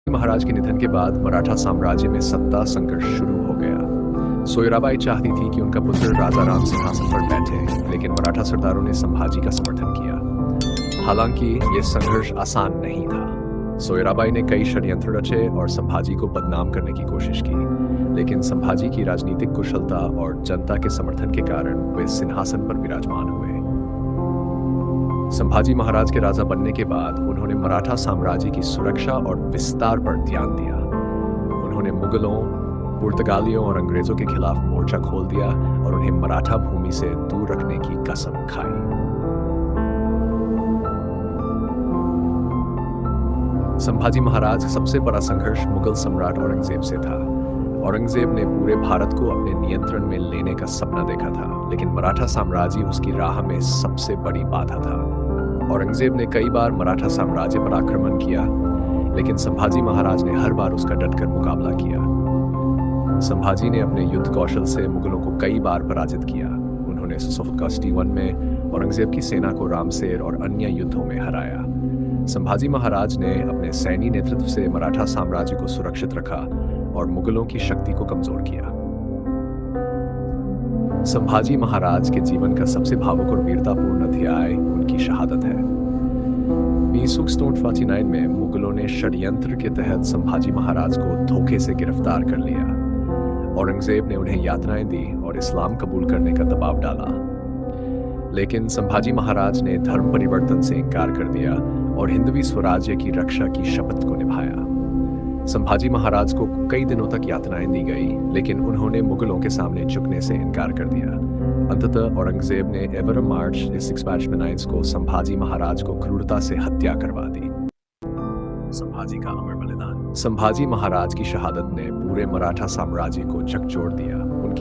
महाराज के निधन के बाद मराठा साम्राज्य में सत्ता संघर्ष शुरू हो गया। सोयराबाई चाहती थी कि उनका पुत्र राजाराम सिंहासन पर बैठे, लेकिन मराठा सरदारों ने संभाजी का समर्थन किया। हालांकि यह संघर्ष आसान नहीं था। सोयराबाई ने कई षड्यंत्र रचे और संभाजी को बदनाम करने की कोशिश की, लेकिन संभाजी की राजनीतिक कुशलता और जनता के समर्थन के कारण वे सिंहासन पर विराजमान हुए। संभाजी महाराज के राजा बनने के बाद उन्होंने मराठा साम्राज्य की सुरक्षा और विस्तार पर ध्यान दिया। उन्होंने मुगलों, पुर्तगालियों और अंग्रेजों के खिलाफ मोर्चा खोल दिया और उन्हें मराठा भूमि से दूर रखने की कसम खाई। संभाजी महाराज का सबसे बड़ा संघर्ष मुगल सम्राट औरंगजेब से था। औरंगजेब ने पूरे भारत को अपने नियंत्रण में लेने का सपना देखा था, लेकिन मराठा साम्राज्य उसकी राह में सबसे बड़ी बाधा था। औरंगजेब ने कई बार मराठा साम्राज्य पर आक्रमण किया, लेकिन संभाजी महाराज ने हर बार उसका डटकर मुकाबला किया। संभाजी ने अपने युद्ध कौशल से मुगलों को कई बार पराजित किया। उन्होंने 1661 में औरंगजेब की सेना को रामसेर और अन्य युद्धों में हराया। संभाजी महाराज ने अपने सैन्य नेतृत्व से मराठा साम्राज्य को सुरक्षित रखा और मुगलों की शक्ति को कमजोर किया। संभाजी महाराज के जीवन का सबसे भावुक और वीरतापूर्ण अध्याय उनकी शहादत है। 1649 में मुगलों ने षड्यंत्र के तहत संभाजी महाराज को धोखे से गिरफ्तार कर लिया। औरंगजेब ने उन्हें यातनाएं दी और इस्लाम कबूल करने का दबाव डाला, लेकिन संभाजी महाराज ने धर्म परिवर्तन से इनकार कर दिया और हिंदवी स्वराज्य की रक्षा की शपथ को निभाया। संभाजी महाराज को कई दिनों तक यातनाएं दी गई, लेकिन उन्होंने मुगलों के सामने झुकने से इनकार कर दिया। अंततः औरंगजेब ने एवरम मार्च 1689 को संभाजी महाराज को क्रूरता से हत्या करवा दी। संभाजी का अमर बलिदान। संभाजी महाराज की शहादत ने पूरे मराठा साम्राज्य को झकझोर दिया। उनकी